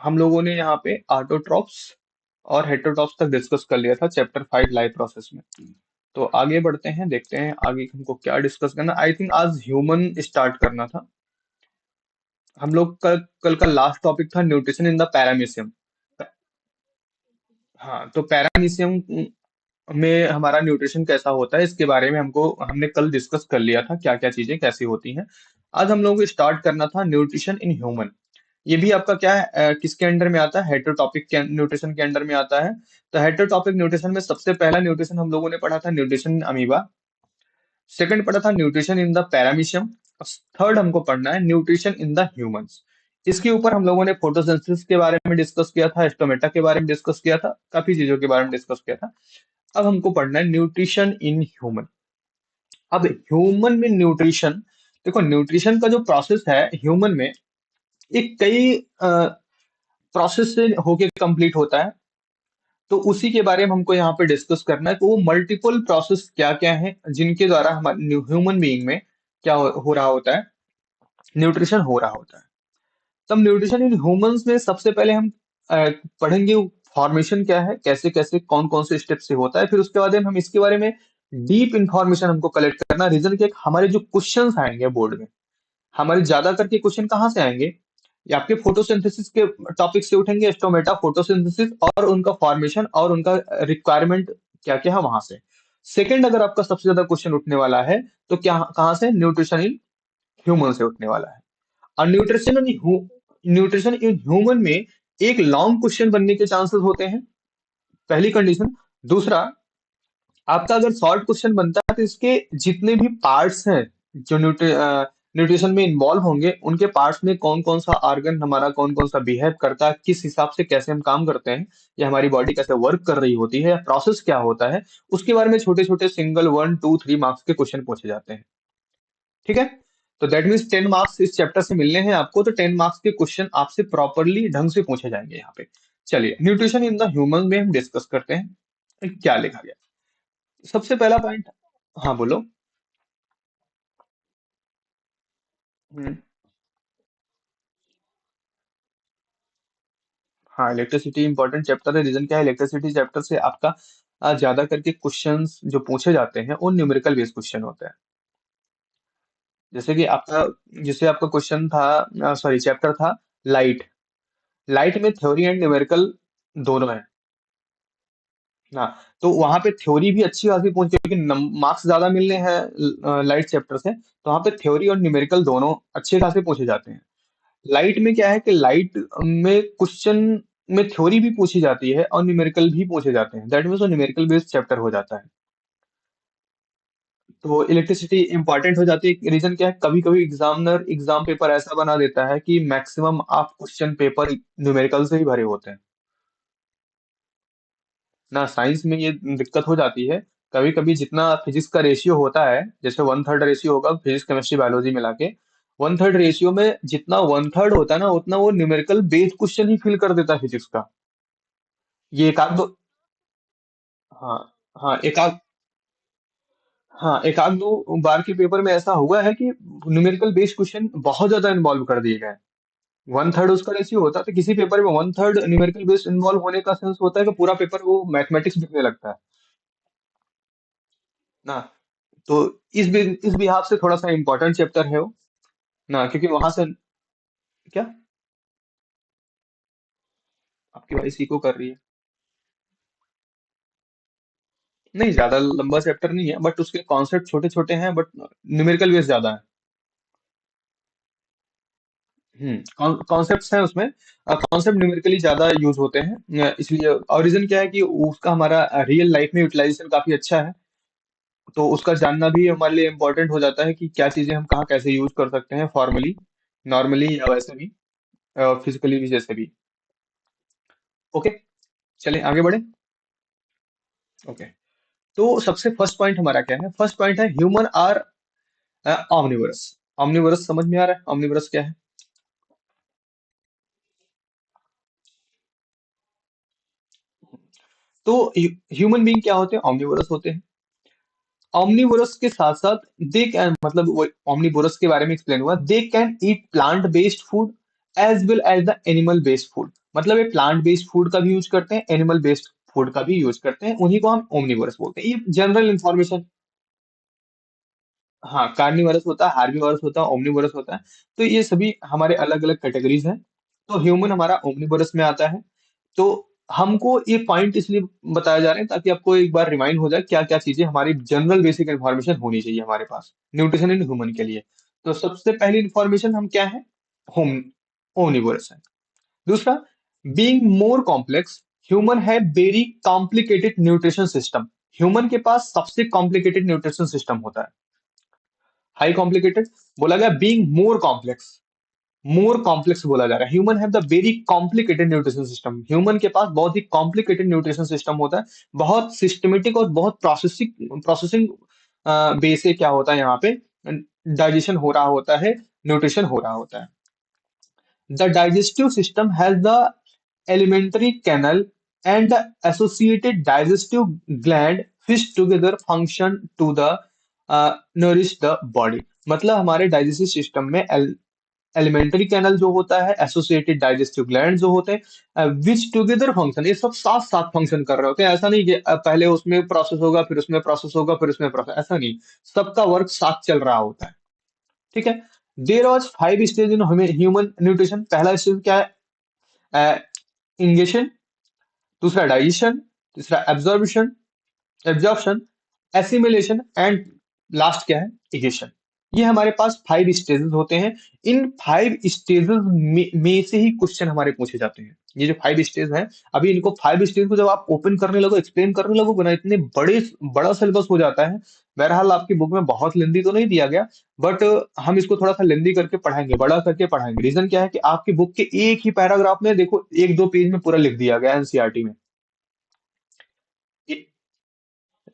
हम लोगों ने यहाँ पे ऑटोट्रॉप्स और हेटेरोट्रॉप्स तक डिस्कस कर लिया था चैप्टर 5 लाइव प्रोसेस में। तो आगे बढ़ते हैं, देखते हैं आगे हमको क्या डिस्कस करना। आई थिंक आज ह्यूमन स्टार्ट करना था। हम लोग कल कल का लास्ट टॉपिक था न्यूट्रिशन इन द पैरामीशियम। हाँ, तो पैरामीशियम में हमारा न्यूट्रिशन कैसा होता है इसके बारे में हमने कल डिस्कस कर लिया था, क्या क्या चीजें कैसी होती हैं। आज हम लोगों को स्टार्ट करना था न्यूट्रिशन इन ह्यूमन। ये भी आपका क्या है, किसके अंडर में आता है, हेटेरोटॉपिक के न्यूट्रिशन के अंडर में आता है। तो हेटेरोटॉपिक न्यूट्रिशन में सबसे पहला न्यूट्रिशन हम लोगों ने पढ़ा था न्यूट्रिशन इन अमीबा। सेकंड पढ़ा था nutrition in the paramecium. Third हमको पढ़ना है न्यूट्रिशन इन द ह्यूमंस। इसके ऊपर हम लोगों ने फोटोसिंथेसिस के बारे में डिस्कस किया था, स्टोमेटा के बारे में डिस्कस किया था, काफी चीजों के बारे में डिस्कस किया था। अब हमको पढ़ना है न्यूट्रिशन इन ह्यूमन। अब ह्यूमन में न्यूट्रिशन, देखो न्यूट्रिशन का जो प्रोसेस है ह्यूमन में, एक कई प्रोसेस से होके कंप्लीट होता है। तो उसी के बारे में हमको यहाँ पे डिस्कस करना है कि वो मल्टीपल प्रोसेस क्या क्या है जिनके द्वारा हमारे ह्यूमन बीइंग में क्या हो रहा होता है, न्यूट्रिशन हो रहा होता है। तब न्यूट्रिशन इन ह्यूमंस में सबसे पहले हम पढ़ेंगे फॉर्मेशन क्या है, कैसे कैसे कौन कौन से स्टेप से होता है। फिर उसके बाद में हम इसके बारे में डीप इंफॉर्मेशन हमको कलेक्ट करना। रीजन के हमारे जो क्वेश्चंस आएंगे बोर्ड में, हमारे ज्यादा करके क्वेश्चन कहाँ से आएंगे, ये आपके फोटोसिंथेसिस के टॉपिक से उठेंगे, स्टोमेटा फोटोसिंथेसिस और उनका फॉर्मेशन और उनका रिक्वायरमेंट क्या क्या है वहां से। सेकंड अगर आपका सबसे ज्यादा क्वेश्चन उठने वाला है तो क्या कहाँ से, न्यूट्रिशन इन ह्यूमन से उठने वाला है। और न्यूट्रिशन इन ह्यूमन में एक लॉन्ग क्वेश्चन बनने के चांसेस होते हैं, पहली कंडीशन। दूसरा, आपका अगर शॉर्ट क्वेश्चन बनता है तो इसके जितने भी पार्ट्स हैं जो न्यूट्रिशन में इन्वॉल्व होंगे, उनके पार्ट्स में कौन कौन सा ऑर्गन हमारा कौन कौन सा बिहेव करता है, किस हिसाब से कैसे हम काम करते हैं, या हमारी बॉडी कैसे वर्क कर रही होती है, या प्रोसेस क्या होता है, उसके बारे में छोटे छोटे सिंगल 1 2 3 मार्क्स के क्वेश्चन पूछे जाते हैं। ठीक है। तो दैट मीन्स 10 मार्क्स इस चैप्टर से मिलने हैं आपको, तो 10 मार्क्स के क्वेश्चन आपसे प्रॉपरली ढंग से पूछे जाएंगे यहाँ पे। चलिए न्यूट्रिशन इन द ह्यूमन में हम डिस्कस करते हैं क्या लिखा गया। सबसे पहला पॉइंट, हाँ बोलो। हम्म, हाँ, इलेक्ट्रिसिटी इंपॉर्टेंट चैप्टर है। रीजन क्या है, इलेक्ट्रिसिटी चैप्टर से आपका ज्यादा करके क्वेश्चंस जो पूछे जाते हैं वो न्यूमेरिकल बेस्ड क्वेश्चन होते हैं। जैसे कि आपका जैसे आपका क्वेश्चन था, सॉरी चैप्टर था लाइट। लाइट में थ्योरी एंड न्यूमेरिकल दोनों है ना। तो वहां पे थ्योरी भी अच्छी खासी पहुंची, लेकिन मार्क्स ज्यादा मिलने हैं लाइट चैप्टर से, तो वहां पे थ्योरी और न्यूमेरिकल दोनों अच्छे खासे पूछे जाते हैं। लाइट में क्या है कि लाइट में क्वेश्चन में थ्योरी भी पूछी जाती है और न्यूमेरिकल भी पूछे जाते हैं, दैट मीन्स वो न्यूमेरिकल बेस्ड चैप्टर हो जाता है। तो इलेक्ट्रिसिटी इंपॉर्टेंट हो जाती है। रीजन क्या है, कभी कभी एग्जामिनर एग्जाम पेपर ऐसा बना देता है कि मैक्सिमम आप क्वेश्चन पेपर न्यूमेरिकल से ही भरे होते हैं ना। साइंस में ये दिक्कत हो जाती है, कभी कभी जितना फिजिक्स का रेशियो होता है, जैसे 1/3 रेशियो होगा फिजिक्स केमिस्ट्री बायोलॉजी मिला के, 1/3 रेशियो में जितना 1/3 होता है ना, उतना वो न्यूमेरिकल बेस्ड क्वेश्चन ही फिल कर देता है फिजिक्स का। ये एक आध दो, हाँ हाँ एक आध, हाँ एक आध दो बार के पेपर में ऐसा हुआ है कि न्यूमेरिकल बेस्ड क्वेश्चन बहुत ज्यादा इन्वॉल्व कर दिए गए। 1/3 उसका रेशियो होता है, तो किसी पेपर में 1/3 न्यूमेरिकल बेस्ड इन्वॉल्व होने का सेंस होता है कि पूरा पेपर वो मैथमेटिक्स दिखने लगता है ना। तो इस बिहाफ से थोड़ा सा इंपॉर्टेंट चैप्टर है वो ना, क्योंकि वहां से क्या, आपकी वॉइस इको कर रही है। नहीं, ज्यादा लंबा चैप्टर नहीं है, बट उसके कॉन्सेप्ट छोटे छोटे हैं, बट न्यूमेरिकल बेस ज्यादा है। कॉन्सेप्ट्स हैं उसमें, कॉन्सेप्ट न्यूमेरिकली ज्यादा यूज होते हैं, इसलिए। और रीजन क्या है कि उसका हमारा रियल लाइफ में यूटिलाइजेशन काफी अच्छा है। तो उसका जानना भी हमारे लिए इम्पोर्टेंट हो जाता है कि क्या चीजें हम कहाँ कैसे यूज कर सकते हैं, फॉर्मली, नॉर्मली, या वैसे भी फिजिकली भी, जैसे भी। ओके, चलें आगे बढ़े। ओके, तो सबसे फर्स्ट पॉइंट हमारा क्या है, फर्स्ट पॉइंट है ह्यूमन आर ऑमनिवरस। ऑमनिवरस समझ में आ रहा है, ऑमनिवरस क्या है। तो ह्यूमन बीइंग क्या होते हैं, ऑमनिवरस होते हैं। ऑमनिवोरस के साथ साथ दे कैन, मतलब वो ऑमनिवोरस के बारे में एक्सप्लेन हुआ, they can eat plant based food as well as the animal based food. मतलब ये प्लांट बेस्ड फूड का भी यूज करते हैं, एनिमल बेस्ड फूड का भी यूज करते हैं, उन्हीं को हम ओमनिवोरस बोलते हैं। ये जनरल इंफॉर्मेशन। हाँ, कार्निवरस होता है, हार्बीवरस होता है, ओमनिवोरस होता है। तो ये सभी हमारे अलग अलग कैटेगरीज हैं। तो ह्यूमन हमारा ओमनिवोरस में आता है। तो हमको ये पॉइंट इसलिए बताया जा रहे हैं ताकि आपको एक बार रिमाइंड हो जाए क्या क्या चीजें हमारी जनरल बेसिक इन्फॉर्मेशन होनी चाहिए हमारे पास न्यूट्रिशन इन ह्यूमन के लिए। तो सबसे पहली इन्फॉर्मेशन हम क्या है, होम ओमनिवोरस है। दूसरा, बीइंग मोर कॉम्प्लेक्स, ह्यूमन है very complicated nutrition system. Human के पास सबसे कॉम्प्लिकेटेड न्यूट्रिशन सिस्टम होता है। हाई कॉम्प्लिकेटेड बोला गया, बीइंग मोर कॉम्प्लेक्स बोला जा रहा है। Human have the very complicated nutrition system. Human के पास बहुत ही कॉम्प्लिकेटेड न्यूट्रिशन सिस्टम होता है। बहुत सिस्टमेटिक और बहुत प्रोसेसिंग प्रोसेसिंग वे से क्या होता है यहाँ पे, डाइजेशन हो रहा होता है, न्यूट्रिशन हो रहा होता है। The digestive system has the alimentary canal and the associated digestive gland which together function to the nourish the body। मतलब हमारे डाइजेस्टिव सिस्टम में एलिमेंट्री कैनल जो होता है, एसोसिएटेड डाइजेस्टिव ग्लैंड जो होते हैं, विच टुगेदर फंक्शन, ये सब साथ साथ फंक्शन कर रहे होते हैं। ऐसा नहीं कि पहले उसमें प्रोसेस होगा फिर उसमें प्रोसेस होगा फिर उसमें प्रोसेस, ऐसा नहीं। सबका वर्क साथ चल रहा होता है। ठीक है। There was 5 stage in human nutrition. पहला स्टेज क्या है, इंगेशन। दूसरा डाइजेशन। तीसरा एब्जॉर्प्शन, एसिमिलेशन एंड लास्ट क्या है, इगेशन। ये हमारे पास 5 स्टेजेस होते हैं। इन 5 स्टेजेस में से ही क्वेश्चन हमारे पूछे जाते हैं। ये जो 5 स्टेज हैं, अभी इनको 5 स्टेज को जब आप ओपन करने लगो, एक्सप्लेन करने लगोगे ना, इतने बड़ा सिलेबस हो जाता है। बहरहाल आपकी बुक में बहुत लेंदी तो नहीं दिया गया, बट हम इसको थोड़ा सा लेंदी करके पढ़ाएंगे, बड़ा करके पढ़ाएंगे। रीजन क्या है कि आपकी बुक के एक ही पैराग्राफ में देखो, एक दो पेज में पूरा लिख दिया गया एनसीईआरटी में।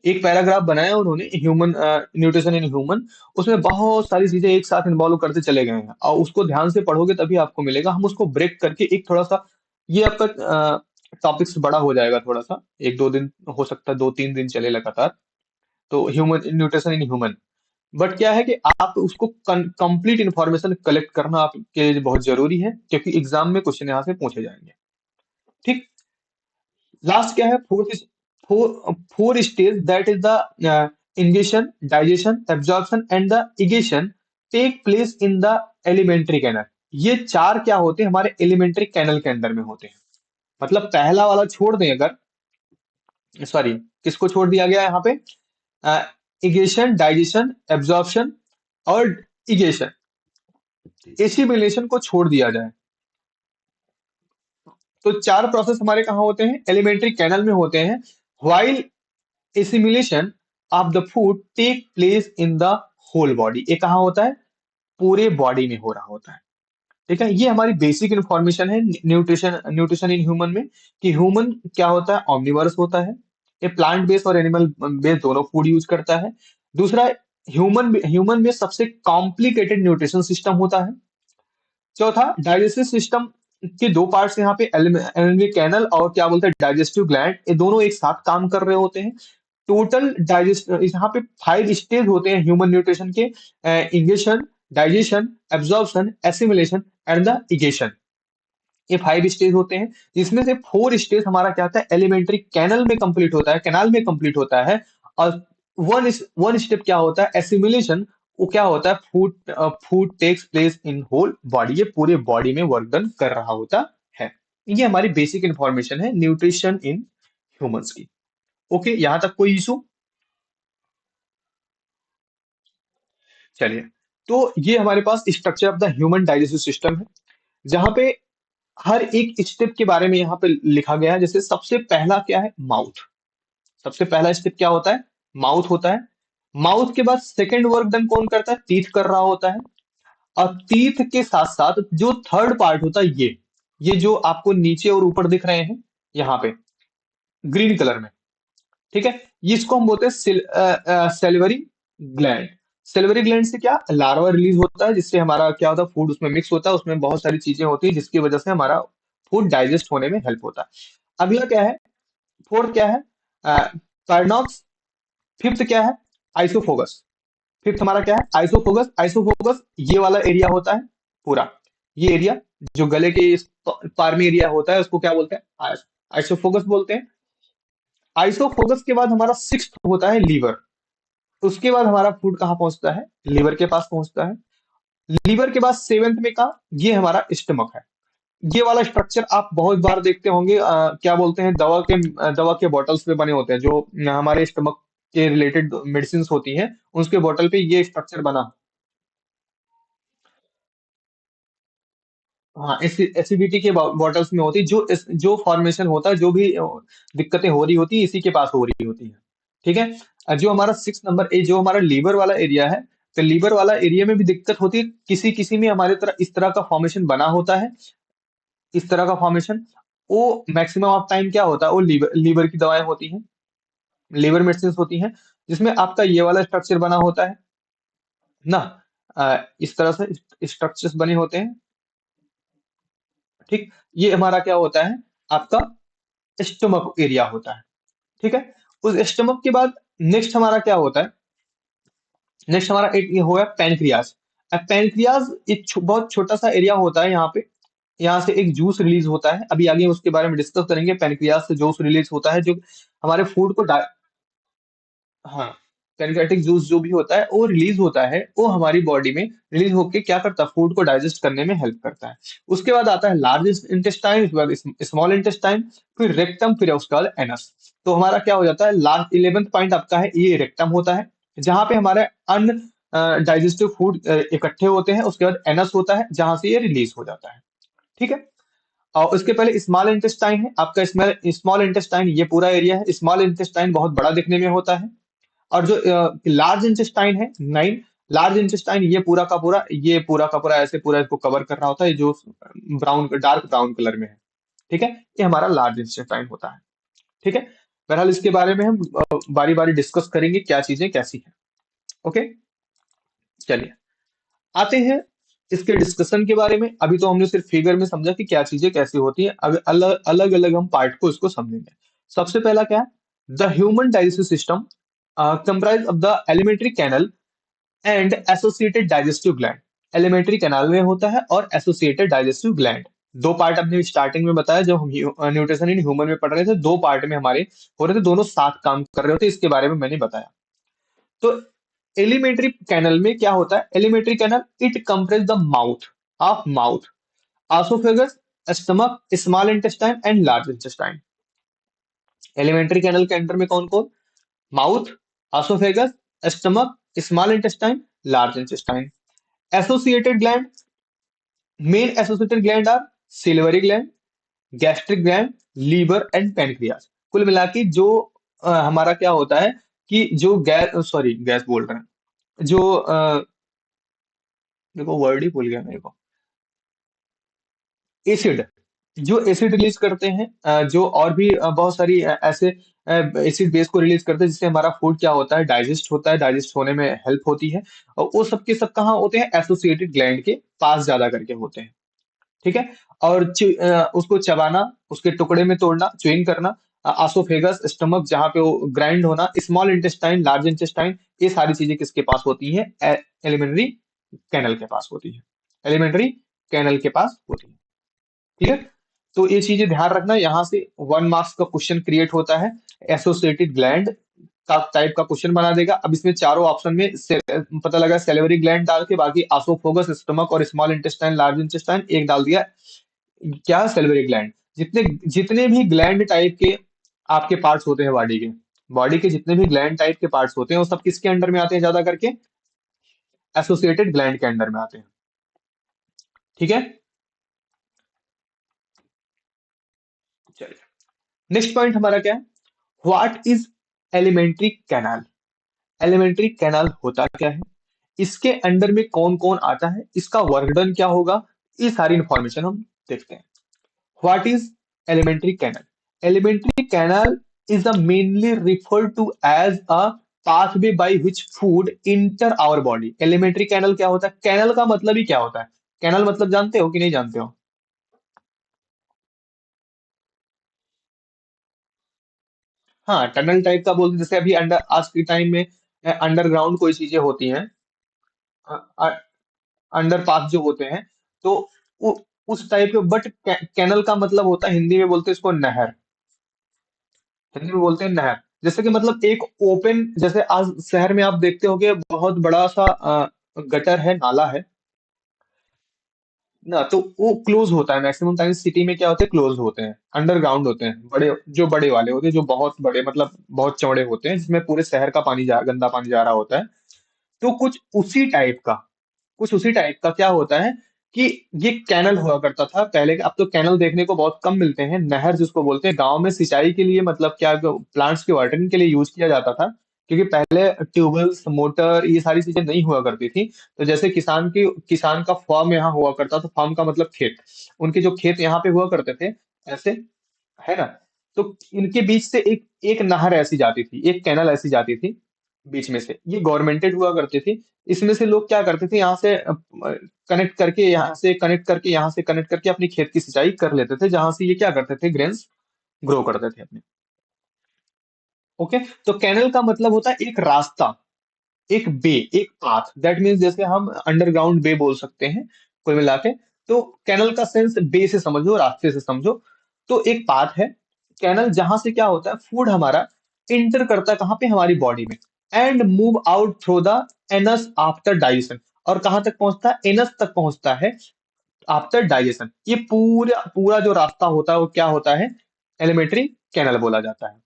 एक पैराग्राफ बनाया उन्होंने, ह्यूमन न्यूट्रिशन इन ह्यूमन। उसमें बहुत सारी चीजें एक साथ इन्वॉल्व करते चले गए हैं, और उसको ध्यान से पढ़ोगे तभी आपको मिलेगा। हम उसको ब्रेक करके एक थोड़ा सा, ये आपका टॉपिक्स बड़ा हो जाएगा थोड़ा सा, एक दो दिन हो सकता है, 2-3 दिन चले लगातार। तो human nutrition in human, but क्या है कि आप उसको कंप्लीट इंफॉर्मेशन कलेक्ट करना आपके लिए बहुत जरूरी है, क्योंकि एग्जाम में क्वेश्चन यहाँ से पूछे जाएंगे। ठीक। लास्ट क्या है, four stage, that is the ingestion, digestion, absorption and the egestion take place in the alimentary canal. ये चार क्या होते हैं, हमारे एलिमेंट्री कैनल के अंदर में होते हैं। मतलब पहला वाला छोड़ दें अगर, सॉरी, किसको छोड़ दिया गया है यहाँ पे, इगेशन, डाइजेशन, एब्जॉर्प्शन और इगेशन, एसिमिलेशन को छोड़ दिया जाए, तो चार प्रोसेस हमारे कहाँ होते हैं, एलिमेंट्री कैनल में होते हैं। While assimilation of the food take place in the whole body. ये कहाँ होता है, पूरे बॉडी में हो रहा होता है। ठीक है। ये हमारी बेसिक इंफॉर्मेशन है न्यूट्रिशन न्यूट्रिशन इन ह्यूमन में, कि ह्यूमन क्या होता है, ऑमनिवरस होता है। ये प्लांट बेस्ड और एनिमल बेस्ड दोनों फूड यूज करता है। दूसरा, ह्यूमन में सबसे कॉम्प्लिकेटेड न्यूट्रिशन सिस्टम होता है। चौथा, डाइजेस्टिव सिस्टम के दो पार्ट्स यहाँ पे, एलिमेंट्री कैनल और क्या बोलते हैं, डाइजेस्टिव ग्लैंड, ये दोनों एक साथ काम कर रहे होते हैं। टोटल डाइजेस्ट यहाँ पे 5 स्टेज होते हैं ह्यूमन न्यूट्रिशन के, ingestion, digestion, absorption, assimilation and the egestion. ये 5 स्टेज होते हैं, जिसमें से 4 स्टेज हमारा क्या होता है, एलिमेंट्री कैनल में कंप्लीट होता है, कैनाल में कंप्लीट होता है। और वन स्टेप क्या होता है, एसिमिलेशन। वो क्या होता है, food takes place in whole body, ये पूरे बॉडी में वर्क डन कर रहा होता है। ये हमारी बेसिक इंफॉर्मेशन है न्यूट्रिशन इन ह्यूमंस की। ओके, यहां तक कोई इशू। चलिए, तो ये हमारे पास structure of the human digestive system है, जहां पे हर एक स्टेप के बारे में यहाँ पे लिखा गया है। जैसे सबसे पहला क्या है, माउथ। सबसे पहला स्टेप क्या होता है, माउथ होता है। माउथ के बाद सेकंड वर्क डन कौन करता है, टीथ कर रहा होता है। और टीथ के साथ साथ जो थर्ड पार्ट होता है, ये जो आपको नीचे और ऊपर दिख रहे हैं यहाँ पे ग्रीन कलर में, ठीक है, ये इसको हम बोलते हैं सेलिवरी ग्लैंड। सेलिवरी ग्लैंड से क्या, लार्वा रिलीज होता है, जिससे हमारा क्या होता है, फूड उसमें मिक्स होता है, उसमें बहुत सारी चीजें होती हैं जिसकी वजह से हमारा फूड डाइजेस्ट होने में हेल्प होता है। अगला क्या है, फोर्थ क्या है, कार्नॉक्स। फिफ्थ क्या है, आइसोफोगस। फिफ्थ हमारा क्या है, आइसोफोगस। आइसोफोगस ये वाला एरिया होता है पूरा, ये एरिया जो गले के इस पार में एरिया होता है उसको क्या बोलते हैं? आइसोफोगस बोलते हैं। आइसोफोगस के बाद हमारा सिक्स्थ होता है लीवर। उसके बाद हमारा फूड कहाँ पहुंचता है? लीवर के पास पहुंचता है। लीवर के बाद सेवेंथ में का ये हमारा स्टमक है। ये वाला स्ट्रक्चर आप बहुत बार देखते होंगे, क्या बोलते हैं, दवा के बॉटल्स पे बने होते हैं जो हमारे स्टमक के रिलेटेड मेडिसिन होती हैं, उसके बॉटल पे ये स्ट्रक्चर बना। हाँ, एसिडिटी के बॉटल्स में होती है, जो फॉर्मेशन होता है, जो भी दिक्कतें हो रही होती है, इसी के पास हो रही होती है। ठीक है। जो हमारा 6 नंबर जो हमारा लीवर वाला एरिया है, तो लीवर वाला एरिया में भी दिक्कत होती है, किसी किसी में हमारे तरह इस तरह का फॉर्मेशन बना होता है। इस तरह का फॉर्मेशन, वो मैक्सिमम ऑफ टाइम क्या होता है, वो लीवर की दवाएं होती हैं, लीवर मेडिसिन होती हैं, जिसमें आपका ये वाला स्ट्रक्चर बना होता है ना। इस तरह से स्ट्रक्चर्स बने होते हैं। ठीक। ये हमारा क्या होता है? आपका स्टमक एरिया होता है। ठीक है। उस स्टमक के बाद नेक्स्ट हमारा क्या होता है? नेक्स्ट हमारा एक ये होगा पैनक्रियाज। अब पैनक्रियाज एक बहुत छोटा सा एरिया होता है यहाँ पे। यहाँ से एक जूस रिलीज होता है, अभी आगे उसके बारे में डिस्कस करेंगे। पैनक्रियाज से जूस रिलीज होता है जो हमारे फूड को हाँ, पैनक्रियाटिक जूस जो भी होता है वो रिलीज होता है, वो हमारी बॉडी में रिलीज होके क्या करता है? फूड को डाइजेस्ट करने में हेल्प करता है। उसके बाद आता है लार्ज इंटेस्टाइन, उसके बाद स्मॉल इंटेस्टाइन, फिर रेक्टम, फिर उसके बाद एनस। तो हमारा क्या हो जाता है? लास्ट 11th पॉइंट आपका है, ये रेक्टम होता है, जहां पे हमारे अन डाइजेस्टिव फूड इकट्ठे होते हैं। उसके बाद एनस होता है, जहां से ये रिलीज हो जाता है। ठीक है। और उसके पहले स्मॉल इंटेस्टाइन है आपका। स्मॉल इंटेस्टाइन ये पूरा एरिया है। स्मॉल इंटेस्टाइन बहुत बड़ा दिखने में होता है। और जो लार्ज इंटेस्टाइन है 9, लार्ज इंटेस्टाइन ये पूरा का पूरा ऐसे पूरा इसको कवर कर रहा होता है, जो ब्राउन डार्क ब्राउन कलर में है। ठीक है। ये हमारा लार्ज इंटेस्टाइन होता है। ठीक है। बहरहाल इसके बारे में हम बारी बारी डिस्कस करेंगे क्या चीजें कैसी है। ओके। चलिए आते हैं इसके डिस्कशन के बारे में। अभी तो हमने सिर्फ फिगर में समझा कि क्या चीजें कैसी होती हैं, अब अलग अलग अलग हम पार्ट को इसको समझेंगे। सबसे पहला क्या है? The human digestive system comprise of the alimentary canal and associated digestive gland. Alimentary canal में होता है और एसोसिएटेड डाइजेस्टिव ग्लैंड। दो पार्ट हमने स्टार्टिंग में बताया, जब हम न्यूट्रिशन इन ह्यूमन में पढ़ रहे थे, दो पार्ट में हमारे हो रहे थे, दोनों साथ काम कर रहे होते, इसके बारे में मैंने बताया। तो एलिमेंट्री कैनल में क्या होता है? Alimentary canal it comprises the mouth, oesophagus, stomach, small intestine and large intestine. Alimentary canal के अंदर में कौन कौन? Mouth, oesophagus, stomach, small intestine, large intestine. Associated gland, main associated gland are salivary gland, gastric gland, liver and pancreas. कुल मिला के जो हमारा क्या होता है कि जो गैस बोल रहे हैं, जो देखो वर्ड ही भूल गया मेरे को। एसिड, जो एसिड रिलीज करते हैं, जो और भी बहुत सारी ऐसे एसिड बेस को रिलीज करते हैं, जिससे हमारा फूड क्या होता है? डाइजेस्ट होता है, डाइजेस्ट होने में हेल्प होती है। और वो सब के सब कहाँ होते हैं? एसोसिएटेड ग्लैंड के पास ज्यादा करके होते हैं। ठीक है। और उसको चबाना, उसके टुकड़े में तोड़ना, च्युइंग करना, आसोफेगस, स्टमक जहाँ पे वो ग्राइंड होना, स्मॉल इंटेस्टाइन, लार्ज इंटेस्टाइन, ये सारी चीजें किसके पास होती हैं? एलिमेंट्री कैनल के पास होती है। एलिमेंट्री कैनल के पास होती है। क्लियर? तो ये चीजें ध्यान रखना, यहाँ से 1 मार्क्स का क्वेश्चन क्रिएट होता है। एसोसिएटेड ग्लैंड का टाइप का क्वेश्चन बना देगा। अब इसमें चारों ऑप्शन में पता लगा सेलेवरी ग्लैंड डाल के, बाकी आसोफोगस, स्टमक और स्मॉल इंटेस्टाइन, लार्ज इंटेस्टाइन एक डाल दिया। क्या? Salivary gland. जितने जितने भी ग्लैंड टाइप के आपके पार्ट्स होते हैं बॉडी के जितने भी ग्लैंड टाइप के पार्ट्स होते हैं, वो सब किसके अंडर में आते हैं? ज्यादा करके एसोसिएटेड ग्लैंड के अंडर में आते हैं। ठीक है। चलिए नेक्स्ट पॉइंट हमारा क्या है? What is alimentary canal? Alimentary canal होता क्या है? इसके अंडर में कौन कौन आता है? इसका वर्क डन क्या होगा? ये सारी इंफॉर्मेशन हम देखते हैं। What is elementary canal? Elementary canal is a mainly referred to as a pathway by which food enter our body. Elementary canal क्या होता है? कैनल का मतलब ही क्या होता है? कैनल मतलब जानते हो कि नहीं जानते हो? हाँ, टनल टाइप का बोलते, जैसे अभी अंडर आज के टाइम में अंडरग्राउंड कोई चीजें होती हैं, अंडर पाथ जो होते हैं, तो उस टाइप के, बट कैनल का मतलब होता है, हिंदी में बोलते हैं इसको नहर। हिंदी में बोलते हैं नहर। जैसे कि मतलब एक ओपन, जैसे आज शहर में आप देखते होगे बहुत बड़ा सा गटर है, नाला है ना, तो वो क्लोज होता है मैक्सिमम टाइम। सिटी में क्या होते हैं, क्लोज होते हैं, अंडरग्राउंड होते हैं, बड़े जो बड़े वाले होते हैं, जो बहुत बड़े मतलब बहुत चौड़े होते हैं, जिसमें पूरे शहर का पानी गंदा पानी जा रहा होता है। तो कुछ उसी टाइप का क्या होता है कि ये कैनल हुआ करता था पहले। अब तो कैनल देखने को बहुत कम मिलते हैं। नहर जिसको बोलते हैं, गांव में सिंचाई के लिए, मतलब क्या, प्लांट्स के वाटरिंग के लिए यूज किया जाता था। क्योंकि पहले ट्यूबवेल्स, मोटर, ये सारी चीजें नहीं हुआ करती थी। तो जैसे किसान का फार्म यहाँ हुआ करता था, फार्म का मतलब खेत, उनके जो खेत यहाँ पे हुआ करते थे, ऐसे, है ना। तो इनके बीच से एक एक नहर ऐसी जाती थी, एक कैनल ऐसी जाती थी बीच में से, ये गवर्नमेंटेड हुआ करती थी। इसमें से लोग क्या करते थे, यहाँ से कनेक्ट करके, यहाँ से कनेक्ट करके अपनी खेत की सिंचाई कर लेते थे, जहां से ये क्या करते थे, ग्रेन्स ग्रो करते थे अपने। ओके। तो कैनल का मतलब होता है एक रास्ता, एक बे, एक पाथ, दैट मीन्स जैसे हम अंडरग्राउंड बे बोल सकते हैं कुल मिला के। तो कैनल का सेंस बे से समझो, रास्ते से समझो। तो एक पाथ है कैनल, जहां से क्या होता है, फूड हमारा इंटर करता है कहाँ पे, हमारी बॉडी में, and move out through the anus after digestion. और कहां तक पहुंचता है, एनस तक पहुंचता है आफ्टर डाइजेशन। ये पूरा पूरा जो रास्ता होता है वो क्या होता है, एलिमेंट्री कैनल बोला जाता है।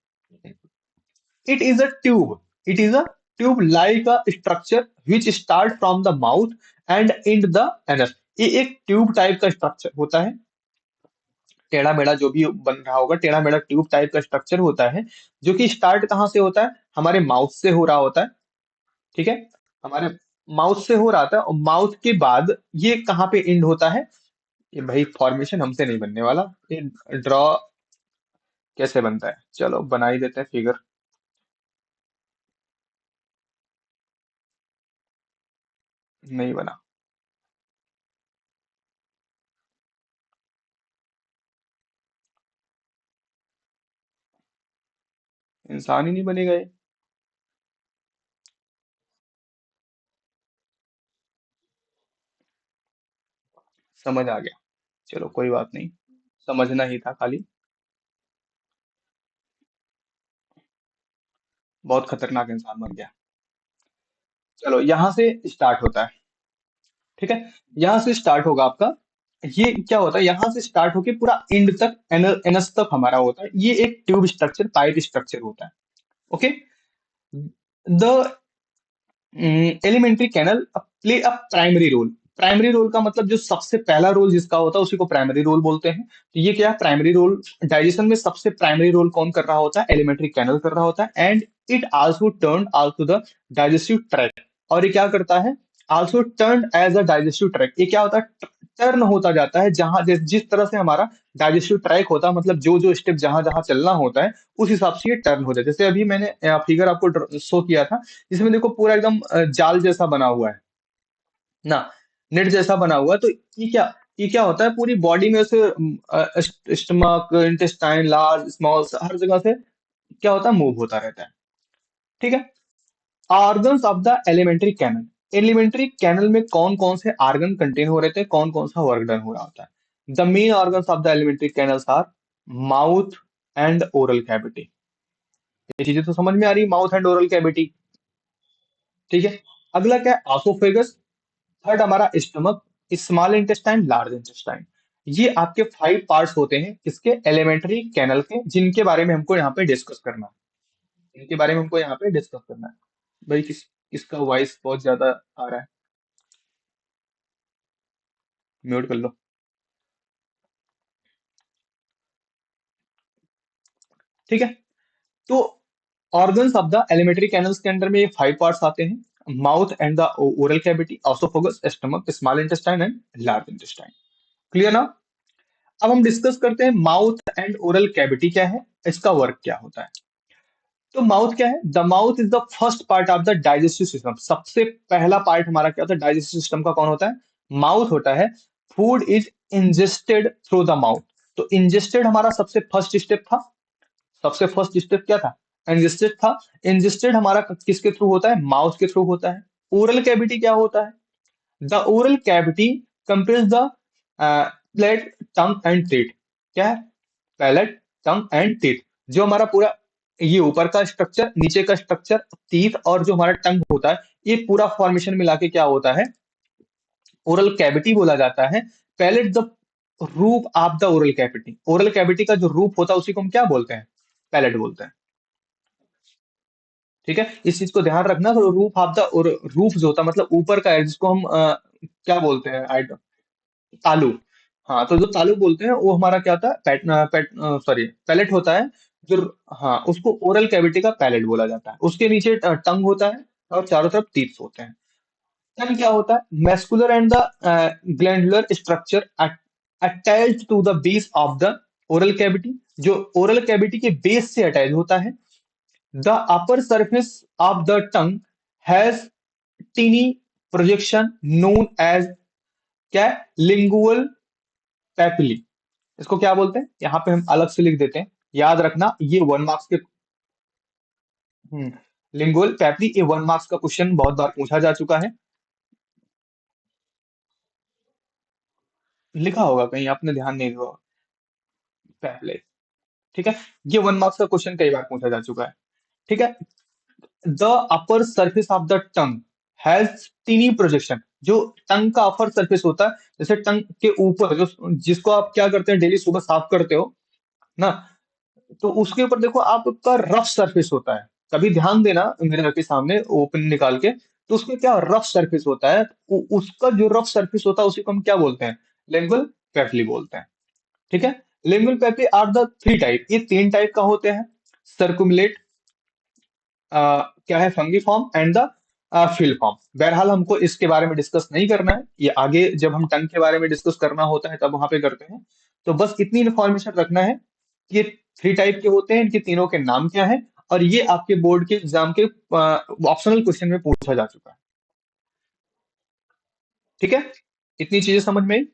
It is a tube. It is a tube like a structure which start from the mouth and end the anus. ये एक ट्यूब टाइप का स्ट्रक्चर होता है, टेढ़ा मेढ़ा जो भी बन रहा होगा, टेढ़ा मेढ़ा ट्यूब टाइप का स्ट्रक्चर होता है, जो कि स्टार्ट कहाँ से होता है, हमारे माउथ से हो रहा होता है। ठीक है, हमारे माउथ से हो रहा था, और माउथ के बाद ये कहाँ पे एंड होता है। ये भाई फॉर्मेशन हमसे नहीं बनने वाला, ये ड्रॉ कैसे बनता है, चलो बना ही देते हैं फिगर। नहीं बना। इंसान ही नहीं बनेगा ये। समझ आ गया। चलो कोई बात नहीं, समझना ही था खाली। बहुत खतरनाक इंसान बन गया। चलो यहां से स्टार्ट होता है। ठीक है, यहां से स्टार्ट होगा आपका। ये क्या होता है, यहां से स्टार्ट होके पूरा एंड तक, एनस तक हमारा होता है। ये एक ट्यूब स्ट्रक्चर, पाइप स्ट्रक्चर होता है। Okay. The alimentary canal play a primary role. Primary role का मतलब जो सबसे पहला रोल जिसका होता है, उसी को प्राइमरी रोल बोलते हैं। तो ये क्या है, प्राइमरी रोल। डाइजेशन में सबसे प्राइमरी रोल कौन कर रहा होता है, एलिमेंट्री कैनल कर रहा होता है। And it also turn also the digestive tract. और ये क्या करता है, also turn as a digestive tract. ये क्या होता है, टर्न होता जाता है, जहां जिस तरह से हमारा डाइजेस्टिव ट्रैक होता है, मतलब जो जो स्टेप जहां जहां चलना होता है, उस हिसाब से ये टर्न हो जाए। जैसे अभी मैंने फिगर आपको शो किया था, इसमें देखो पूरा एकदम जाल जैसा बना हुआ है ना, नेट जैसा बना हुआ है। तो ये क्या होता है, पूरी बॉडी में से स्टमक, इंटेस्टाइन, लार्ज, स्मॉल, हर जगह से क्या होता है, मूव होता रहता है। ठीक है। Organs of the alimentary canal. Alimentary canal में कौन कौन से ऑर्गन कंटेन हो रहे थे, कौन कौन सा वर्क डन हो रहा होता है। The main organs of the alimentary canals are mouth and oral cavity. ये चीजें तो समझ में आ रही, माउथ एंड ओरल कैविटी। ठीक है। अगला क्या है, आसोफेगस। थर्ड हमारा stomach, small intestine, large intestine. ये आपके 5 पार्ट्स होते हैं किसके, एलिमेंट्री कैनल के, जिनके बारे में हमको यहाँ पे डिस्कस करना है। इनके बारे में हमको यहाँ पे डिस्कस करना है। भाई किसका वॉइस बहुत ज्यादा आ रहा है, म्यूट कर लो। ठीक है। तो organs of the alimentary canals के अंडर में ये 5 पार्ट्स आते हैं, mouth and the oral cavity, oesophagus, stomach, small intestine and large intestine. Clear ना। अब हम डिस्कस करते हैं माउथ एंड ओरल कैविटी क्या है, इसका वर्क क्या होता है। तो माउथ क्या है, the mouth is the first part of the digestive system. सबसे पहला पार्ट हमारा क्या होता है, डाइजेस्टिव सिस्टम का कौन होता है, माउथ होता है। Food is ingested through the mouth. तो इंजेस्टेड हमारा सबसे फर्स्ट स्टेप था। सबसे फर्स्ट स्टेप क्या था, इंजेस्टेड था। इंजेस्टेड हमारा किसके थ्रू होता है, माउथ के थ्रू होता है। ओरल कैविटी क्या होता है, the oral cavity compress the palate, tongue and teeth. क्या है? Palate, tongue and teeth. जो हमारा पूरा ये ऊपर का स्ट्रक्चर, नीचे का स्ट्रक्चर, टीथ और जो हमारा टंग होता है, ये पूरा फॉर्मेशन मिला के क्या होता है? ओरल कैविटी बोला जाता है। Palate the roof of the oral cavity. Oral cavity का जो रूफ होता है उसी को हम क्या बोलते हैं? पैलेट बोलते हैं। ठीक है, इस चीज को ध्यान रखना। तो रूफ ऑफ द, रूफ जो होता है मतलब ऊपर का है, जिसको हम क्या बोलते हैं? तालू। हाँ, तो जो तालू बोलते हैं वो हमारा क्या होता है? सॉरी, पैलेट होता है। जो, हाँ, उसको ओरल कैविटी का पैलेट बोला जाता है। उसके नीचे टंग होता है और चारों तरफ टीथ होते हैं। टंग क्या होता है? Muscular and the glandular structure attached to the base of the oral cavity, जो ओरल कैविटी के बेस से अटैच होता है। The upper surface of the tongue has tiny projection known as, क्या है? Lingual papillae. इसको क्या बोलते हैं? यहाँ पे हम अलग से लिख देते हैं, याद रखना। ये 1 मार्क्स के, लिंगुअल पैपिली, ये 1 मार्क्स का क्वेश्चन बहुत बार पूछा जा चुका है। लिखा होगा कहीं, आपने ध्यान नहीं दिया होगा। पैपिले। ठीक है, ये 1 मार्क्स का क्वेश्चन कई बार पूछा जा चुका है। ठीक है। The upper surface of the tongue has tiny projection. जो टंग का अपर सरफेस होता है, जैसे टंग के ऊपर जो, जिसको आप क्या करते हैं डेली सुबह साफ करते हो ना, तो उसके ऊपर देखो आपका रफ सरफेस होता है। कभी ध्यान देना मिरर के सामने ओपन निकाल के, तो उसमें क्या रफ सरफेस होता है। उसका जो रफ सरफेस होता है उसी को हम क्या बोलते हैं? लिंगुअल पैपिली बोलते हैं। ठीक है। Lingual papillae are the three type, ये 3 टाइप का होते हैं। सर्कुमुलेट, क्या है? Fungiform and the filiform. बहरहाल हमको इसके बारे में डिस्कस नहीं करना है, ये आगे जब हम टंग के बारे में डिस्कस करना होता है तब वहां पे करते हैं। तो बस इतनी इन्फॉर्मेशन रखना है कि ये 3 टाइप के होते हैं, इनके तीनों के नाम क्या है, और ये आपके बोर्ड के एग्जाम के ऑप्शनल क्वेश्चन में पूछा जा चुका है। ठीक है, इतनी चीजें समझ में आई?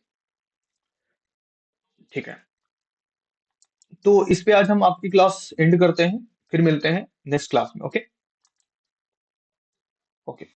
ठीक है, तो इस पे आज हम आपकी क्लास एंड करते हैं, फिर मिलते हैं नेक्स्ट क्लास में। ओके। ओके।